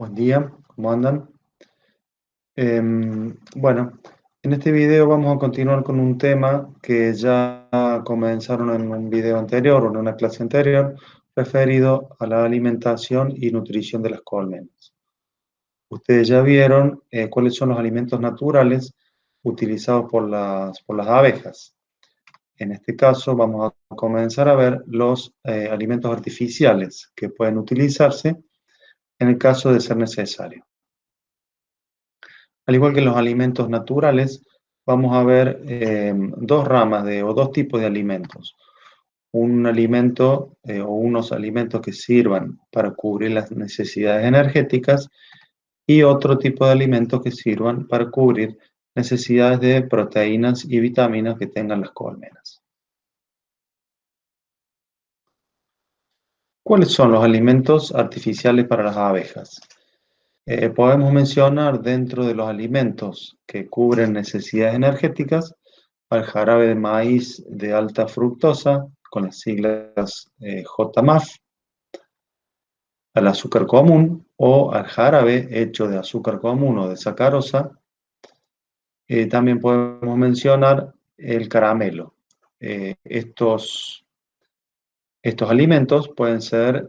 Buen día, ¿cómo andan? Bueno, en este video vamos a continuar con un tema que ya comenzaron en un video anterior o en una clase anterior, referido a la alimentación y nutrición de las colmenas. Ustedes ya vieron cuáles son los alimentos naturales utilizados por las abejas. En este caso vamos a comenzar a ver los alimentos artificiales que pueden utilizarse en el caso de ser necesario. Al igual que los alimentos naturales, vamos a ver dos ramas o dos tipos de alimentos. Un alimento o unos alimentos que sirvan para cubrir las necesidades energéticas y otro tipo de alimentos que sirvan para cubrir necesidades de proteínas y vitaminas que tengan las colmenas. ¿Cuáles son los alimentos artificiales para las abejas? Podemos mencionar dentro de los alimentos que cubren necesidades energéticas al jarabe de maíz de alta fructosa, con las siglas JMAF, al azúcar común o al jarabe hecho de azúcar común o de sacarosa. También podemos mencionar el caramelo. Estos alimentos pueden ser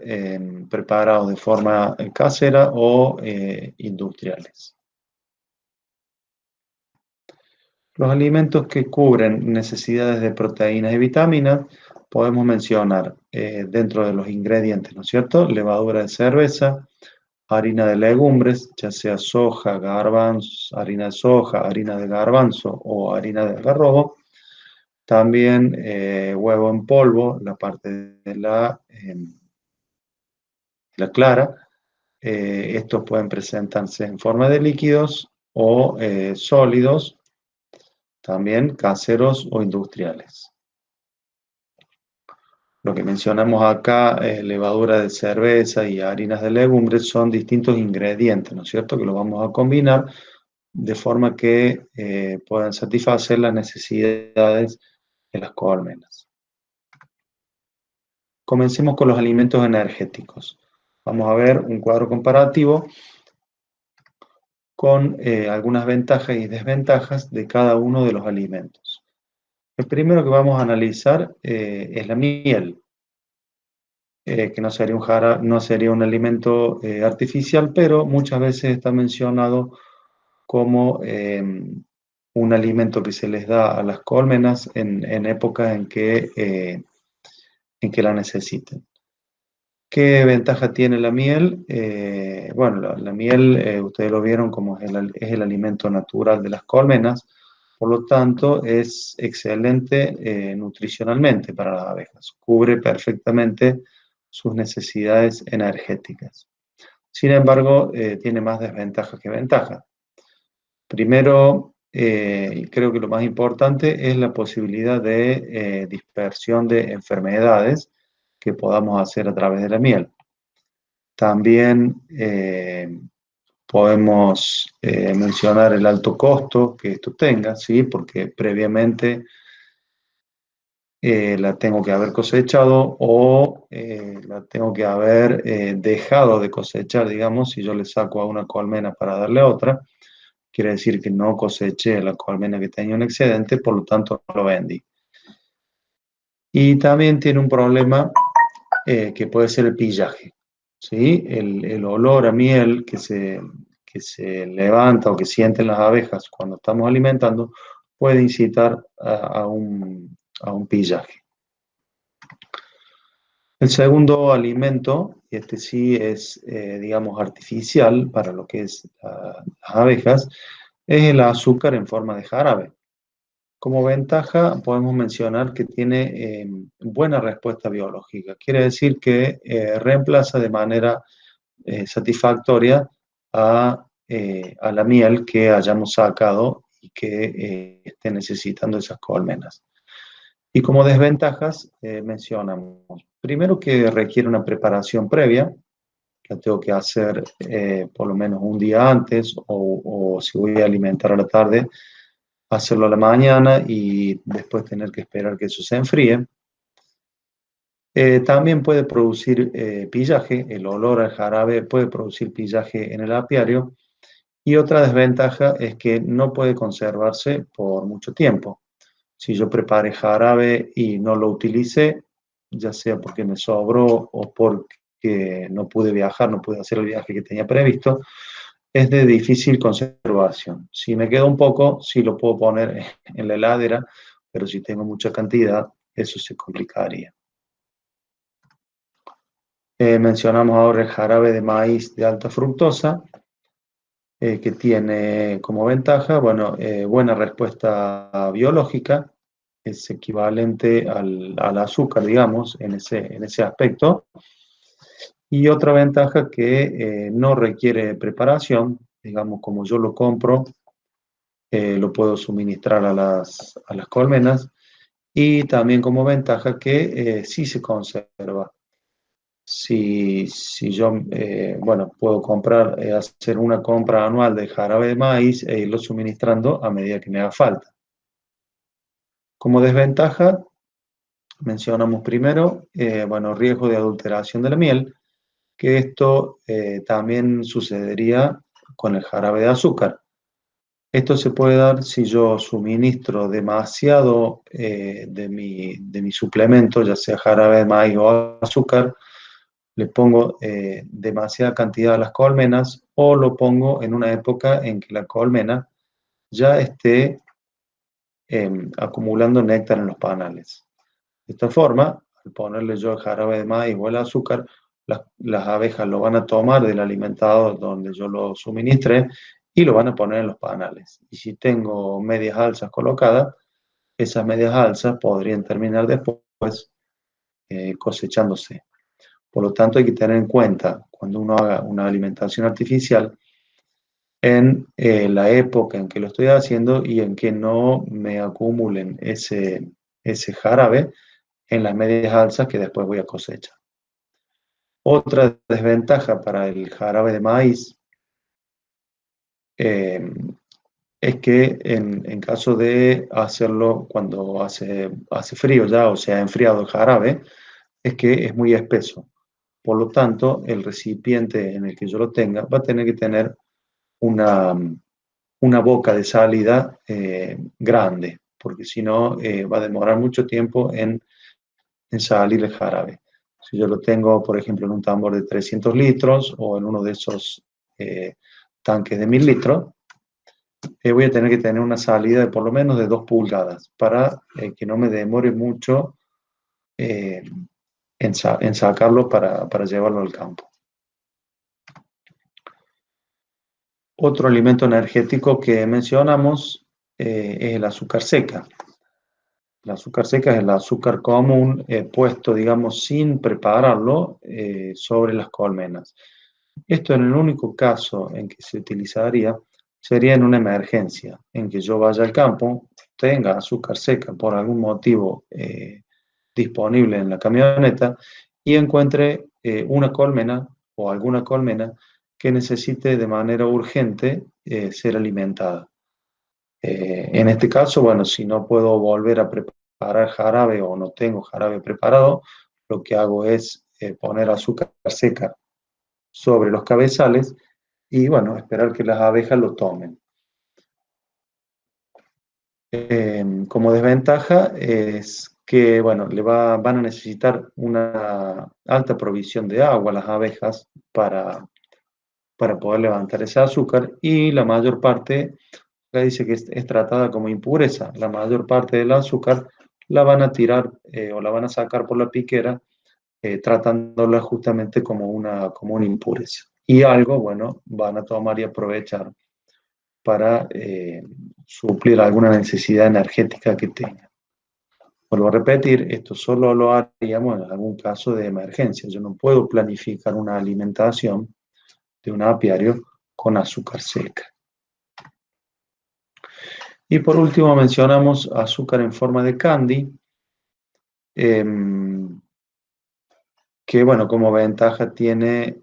preparados de forma casera o industriales. Los alimentos que cubren necesidades de proteínas y vitaminas, podemos mencionar dentro de los ingredientes, ¿no es cierto? Levadura de cerveza, harina de legumbres, ya sea soja, garbanzo, harina de soja, harina de garbanzo o harina de algarrobo. También huevo en polvo, la parte de la clara. Estos pueden presentarse en forma de líquidos o sólidos, también caseros o industriales. Lo que mencionamos acá, levadura de cerveza y harinas de legumbres, son distintos ingredientes, ¿no es cierto? Que los vamos a combinar de forma que puedan satisfacer las necesidades de las colmenas. Comencemos con los alimentos energéticos. Vamos a ver un cuadro comparativo con algunas ventajas y desventajas de cada uno de los alimentos. El primero que vamos a analizar es la miel, que no sería un alimento artificial, pero muchas veces está mencionado como un alimento que se les da a las colmenas en épocas en que la necesiten. ¿Qué ventaja tiene la miel? Bueno, la miel, ustedes lo vieron como es el alimento natural de las colmenas, por lo tanto es excelente nutricionalmente para las abejas, cubre perfectamente sus necesidades energéticas. Sin embargo, tiene más desventajas que ventajas. Primero, y creo que lo más importante es la posibilidad de dispersión de enfermedades que podamos hacer a través de la miel. También podemos mencionar el alto costo que esto tenga, ¿sí? Porque previamente la tengo que haber cosechado o la tengo que haber dejado de cosechar, digamos, si yo le saco a una colmena para darle a otra, quiere decir que no coseché la colmena que tenía un excedente, por lo tanto no lo vendí. Y también tiene un problema que puede ser el pillaje, ¿sí? El olor a miel que se levanta o que sienten las abejas cuando estamos alimentando puede incitar a un pillaje. El segundo alimento, y este sí es, digamos, artificial para lo que es las abejas, es el azúcar en forma de jarabe. Como ventaja, podemos mencionar que tiene buena respuesta biológica. Quiere decir que reemplaza de manera satisfactoria a la miel que hayamos sacado y que esté necesitando esas colmenas. Y como desventajas, mencionamos, primero que requiere una preparación previa, la tengo que hacer por lo menos un día antes o si voy a alimentar a la tarde, hacerlo a la mañana y después tener que esperar que eso se enfríe. También puede producir pillaje, el olor al jarabe puede producir pillaje en el apiario. Y otra desventaja es que no puede conservarse por mucho tiempo. Si yo preparé jarabe y no lo utilicé, ya sea porque me sobró o porque no pude viajar, no pude hacer el viaje que tenía previsto, es de difícil conservación. Si me queda un poco, sí lo puedo poner en la heladera, pero si tengo mucha cantidad, eso se complicaría. Mencionamos ahora el jarabe de maíz de alta fructosa, que tiene como ventaja, bueno, buena respuesta biológica, es equivalente al azúcar, digamos, en ese aspecto. Y otra ventaja que no requiere preparación, digamos, como yo lo compro, lo puedo suministrar a las colmenas. Y también como ventaja que sí se conserva. Si yo, bueno, puedo comprar, hacer una compra anual de jarabe de maíz e irlo suministrando a medida que me haga falta. Como desventaja, mencionamos primero, bueno, riesgo de adulteración de la miel, que esto también sucedería con el jarabe de azúcar. Esto se puede dar si yo suministro demasiado de mi suplemento, ya sea jarabe de maíz o azúcar, le pongo demasiada cantidad a las colmenas o lo pongo en una época en que la colmena ya esté acumulando néctar en los panales. De esta forma, al ponerle yo el jarabe de maíz o el azúcar, las abejas lo van a tomar del alimentador donde yo lo suministré y lo van a poner en los panales. Y si tengo medias alzas colocadas, esas medias alzas podrían terminar después cosechándose. Por lo tanto, hay que tener en cuenta cuando uno haga una alimentación artificial en la época en que lo estoy haciendo y en que no me acumulen ese jarabe en las medias alzas que después voy a cosechar. Otra desventaja para el jarabe de maíz eh, es que en caso de hacerlo cuando hace frío ya, o sea, enfriado el jarabe, es que es muy espeso. Por lo tanto, el recipiente en el que yo lo tenga va a tener que tener una, una boca de salida grande, porque si no va a demorar mucho tiempo en salir el jarabe. Si yo lo tengo, por ejemplo, en un tambor de 300 litros o en uno de esos tanques de 1000 litros, voy a tener que tener una salida de por lo menos de 2 pulgadas para que no me demore mucho eh, en sacarlo para llevarlo al campo. Otro alimento energético que mencionamos es el azúcar seca. El azúcar seca es el azúcar común puesto, digamos, sin prepararlo sobre las colmenas. Esto en el único caso en que se utilizaría sería en una emergencia, en que yo vaya al campo, tenga azúcar seca por algún motivo disponible en la camioneta y encuentre una colmena o alguna colmena que necesite de manera urgente ser alimentada. En este caso, bueno, si no puedo volver a preparar jarabe o no tengo jarabe preparado, lo que hago es poner azúcar seca sobre los cabezales y, bueno, esperar que las abejas lo tomen. Como desventaja es que, bueno, van a necesitar una alta provisión de agua las abejas para poder levantar ese azúcar y la mayor parte, acá dice que es tratada como impureza, la mayor parte del azúcar la van a tirar o la van a sacar por la piquera tratándola justamente como una impureza. Y algo, bueno, van a tomar y aprovechar para suplir alguna necesidad energética que tengan. Vuelvo a repetir, esto solo lo haríamos en algún caso de emergencia. Yo no puedo planificar una alimentación de un apiario con azúcar seca. Y por último mencionamos azúcar en forma de candy, eh, que bueno, como ventaja tiene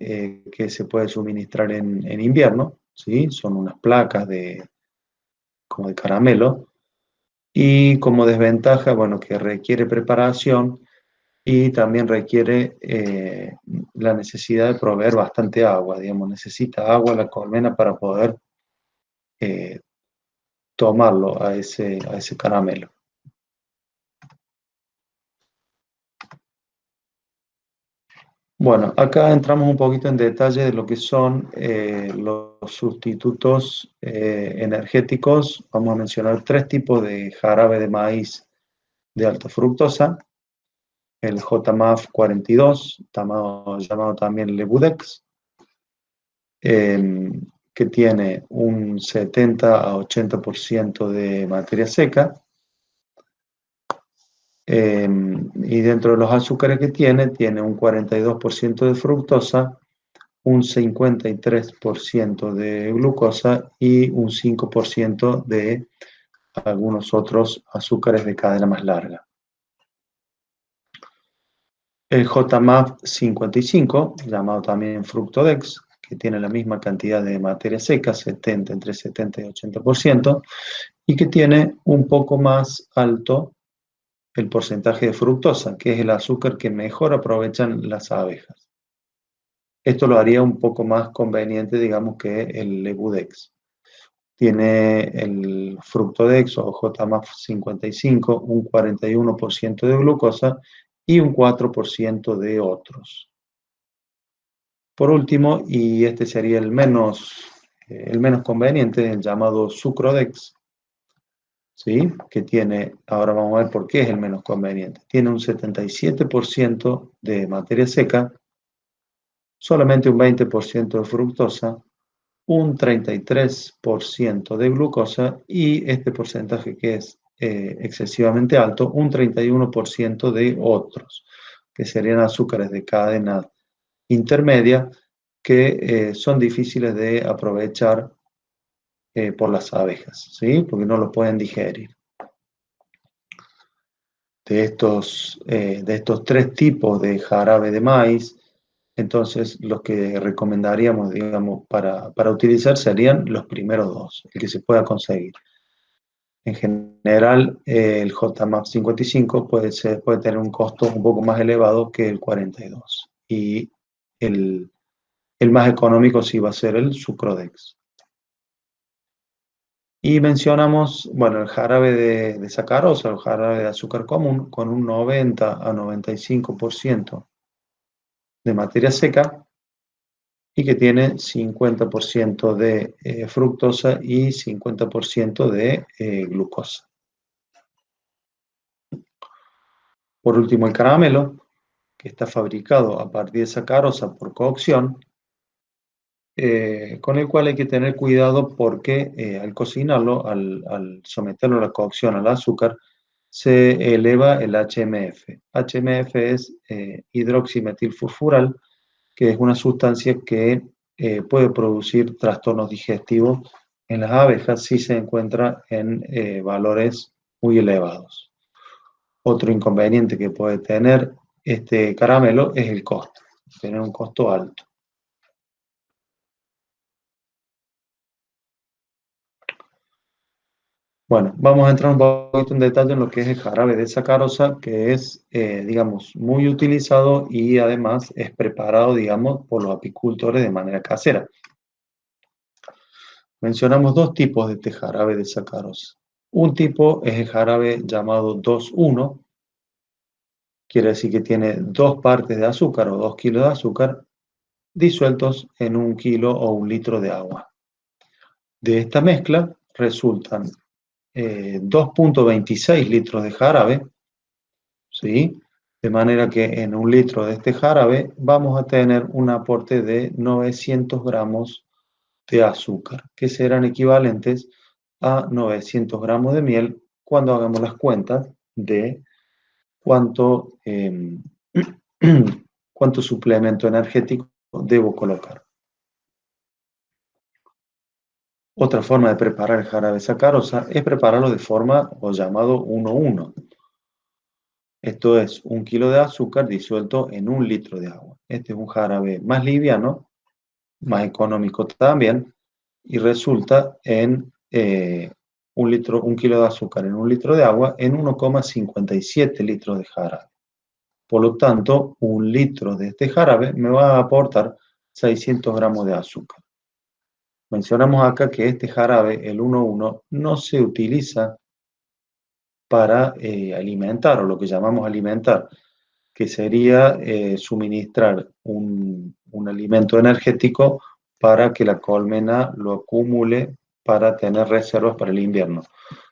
que se puede suministrar en invierno, ¿sí? Son unas placas como de caramelo. Y como desventaja, bueno, que requiere preparación y también requiere la necesidad de proveer bastante agua, digamos, necesita agua la colmena para poder eh, tomarlo a ese caramelo. Bueno, acá entramos un poquito en detalle de lo que son los sustitutos energéticos. Vamos a mencionar tres tipos de jarabe de maíz de alta fructosa. El JMAF 42, llamado también Lebudex, que tiene un 70 a 80% de materia seca. Y dentro de los azúcares que tiene un 42% de fructosa, un 53% de glucosa y un 5% de algunos otros azúcares de cadena más larga. El JMAP 55, llamado también Fructodex, que tiene la misma cantidad de materia seca, entre 70 y 80%, y que tiene un poco más alto el porcentaje de fructosa, que es el azúcar que mejor aprovechan las abejas. Esto lo haría un poco más conveniente, digamos, que el Lebudex. Tiene el Fructodex o JMAP 55, un 41% de glucosa y un 4% de otros. Por último, y este sería el menos conveniente, el llamado Sucrodex, ¿sí? Que tiene, ahora vamos a ver por qué es el menos conveniente. Tiene un 77% de materia seca, solamente un 20% de fructosa, un 33% de glucosa y este porcentaje que es excesivamente alto, un 31% de otros, que serían azúcares de cadena intermedia que son difíciles de aprovechar por las abejas, ¿sí? Porque no los pueden digerir. De estos tres tipos de jarabe de maíz, entonces los que recomendaríamos, digamos, para utilizar serían los primeros dos, el que se pueda conseguir. En general, el JMAP 55 puede tener un costo un poco más elevado que el 42. Y el más económico sí va a ser el Sucrodex. Y mencionamos, bueno, el jarabe de sacarosa, el jarabe de azúcar común, con un 90 a 95% de materia seca y que tiene 50% de fructosa y 50% de glucosa. Por último, el caramelo, que está fabricado a partir de sacarosa por cocción, con el cual hay que tener cuidado porque al cocinarlo, al someterlo a la cocción al azúcar, se eleva el HMF. HMF es hidroximetilfurfural, que es una sustancia que puede producir trastornos digestivos en las abejas si se encuentra en valores muy elevados. Otro inconveniente que puede tener este caramelo es el costo, tener un costo alto. Bueno, vamos a entrar un poquito en detalle en lo que es el jarabe de sacarosa, que es, digamos, muy utilizado y además es preparado, digamos, por los apicultores de manera casera. Mencionamos dos tipos de este jarabe de sacarosa. Un tipo es el jarabe llamado 2,1, quiere decir que tiene 2 partes de azúcar o 2 kilos de azúcar disueltos en 1 kilo o 1 litro de agua. De esta mezcla resultan 2,26 litros de jarabe, ¿sí? De manera que en 1 litro de este jarabe vamos a tener un aporte de 900 gramos de azúcar, que serán equivalentes a 900 gramos de miel cuando hagamos las cuentas de cuánto, cuánto suplemento energético debo colocar. Otra forma de preparar el jarabe sacarosa es prepararlo de forma o llamado 1,1. Esto es 1 kilo de azúcar disuelto en 1 litro de agua. Este es un jarabe más liviano, más económico también, y resulta en 1 kilo de azúcar en 1 litro de agua en 1,57 litros de jarabe. Por lo tanto, 1 litro de este jarabe me va a aportar 600 gramos de azúcar. Mencionamos acá que este jarabe, el 1,1, no se utiliza para alimentar, o lo que llamamos alimentar, que sería suministrar un alimento energético para que la colmena lo acumule para tener reservas para el invierno,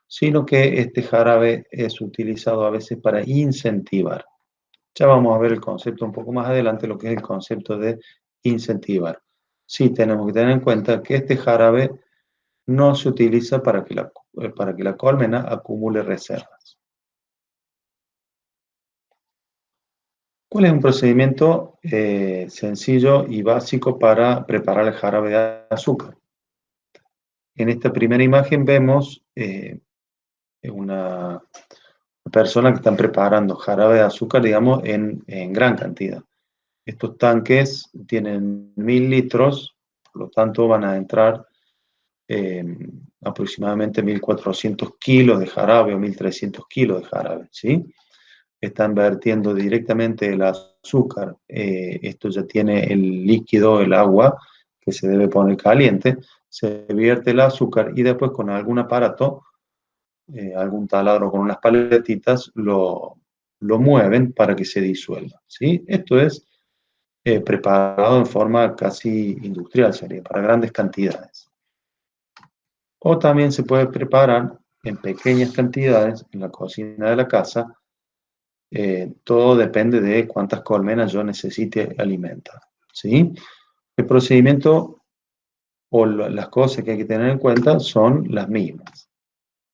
sino que este jarabe es utilizado a veces para incentivar. Ya vamos a ver el concepto un poco más adelante, lo que es el concepto de incentivar. Sí, tenemos que tener en cuenta que este jarabe no se utiliza para que la colmena acumule reservas. ¿Cuál es un procedimiento sencillo y básico para preparar el jarabe de azúcar? En esta primera imagen vemos una persona que están preparando jarabe de azúcar, digamos, en gran cantidad. Estos tanques tienen 1000 litros, por lo tanto van a entrar aproximadamente 1400 kilos de jarabe o 1300 kilos de jarabe, ¿sí? Están vertiendo directamente el azúcar. Esto ya tiene el líquido, el agua, que se debe poner caliente. Se vierte el azúcar y después con algún aparato, algún taladro con unas paletitas, lo mueven para que se disuelva, ¿sí? Esto es preparado en forma casi industrial, sería para grandes cantidades. O también se puede preparar en pequeñas cantidades en la cocina de la casa. Todo depende de cuántas colmenas yo necesite alimentar, ¿sí? El procedimiento o las cosas que hay que tener en cuenta son las mismas.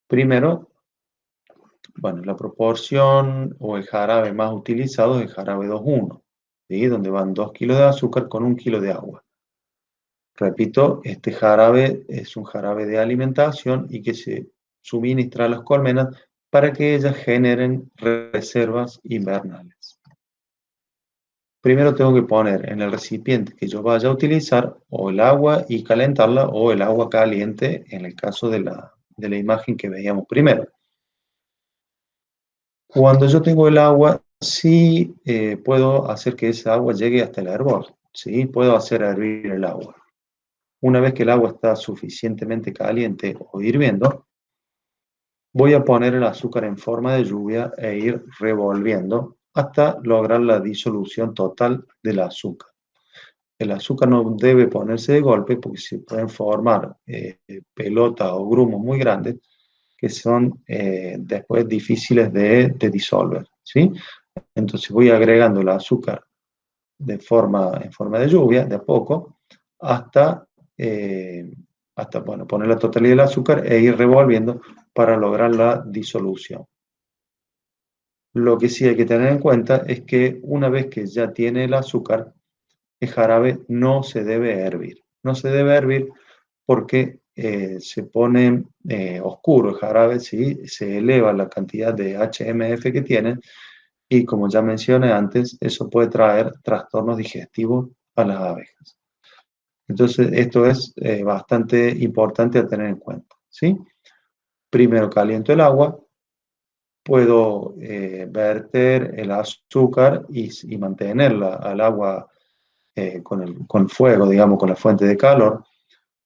Primero, bueno, la proporción o el jarabe más utilizado es el jarabe 2,1, ¿sí? Donde van 2 kilos de azúcar con 1 kilo de agua. Repito, este jarabe es un jarabe de alimentación y que se suministra a las colmenas para que ellas generen reservas invernales. Primero tengo que poner en el recipiente que yo vaya a utilizar o el agua y calentarla o el agua caliente en el caso de la imagen que veíamos primero. Cuando yo tengo el agua, sí puedo hacer que esa agua llegue hasta el hervor, ¿sí? Puedo hacer hervir el agua. Una vez que el agua está suficientemente caliente o hirviendo, voy a poner el azúcar en forma de lluvia e ir revolviendo hasta lograr la disolución total del azúcar. El azúcar no debe ponerse de golpe porque se pueden formar pelotas o grumos muy grandes que son después difíciles de disolver, ¿sí? Entonces voy agregando el azúcar en forma de lluvia, de a poco, hasta, bueno, poner la totalidad del azúcar e ir revolviendo para lograr la disolución. Lo que sí hay que tener en cuenta es que una vez que ya tiene el azúcar, el jarabe no se debe hervir. No se debe hervir porque se pone oscuro el jarabe, ¿sí? Se eleva la cantidad de HMF que tiene y como ya mencioné antes, eso puede traer trastornos digestivos a las abejas. Entonces, esto es bastante importante a tener en cuenta, ¿sí? Primero caliento el agua, puedo verter el azúcar y mantenerla al agua con fuego, digamos, con la fuente de calor,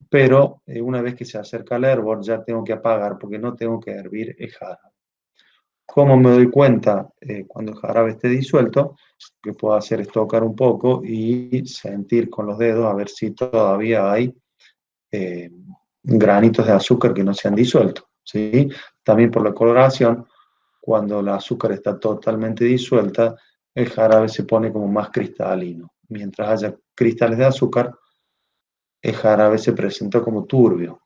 pero una vez que se acerca el hervor ya tengo que apagar porque no tengo que hervir el jarabe. ¿Cómo me doy cuenta cuando el jarabe esté disuelto? Lo que puedo hacer es tocar un poco y sentir con los dedos a ver si todavía hay eh, granitos de azúcar que no se han disuelto, ¿sí? También por la coloración, cuando el azúcar está totalmente disuelta, el jarabe se pone como más cristalino. Mientras haya cristales de azúcar, el jarabe se presenta como turbio,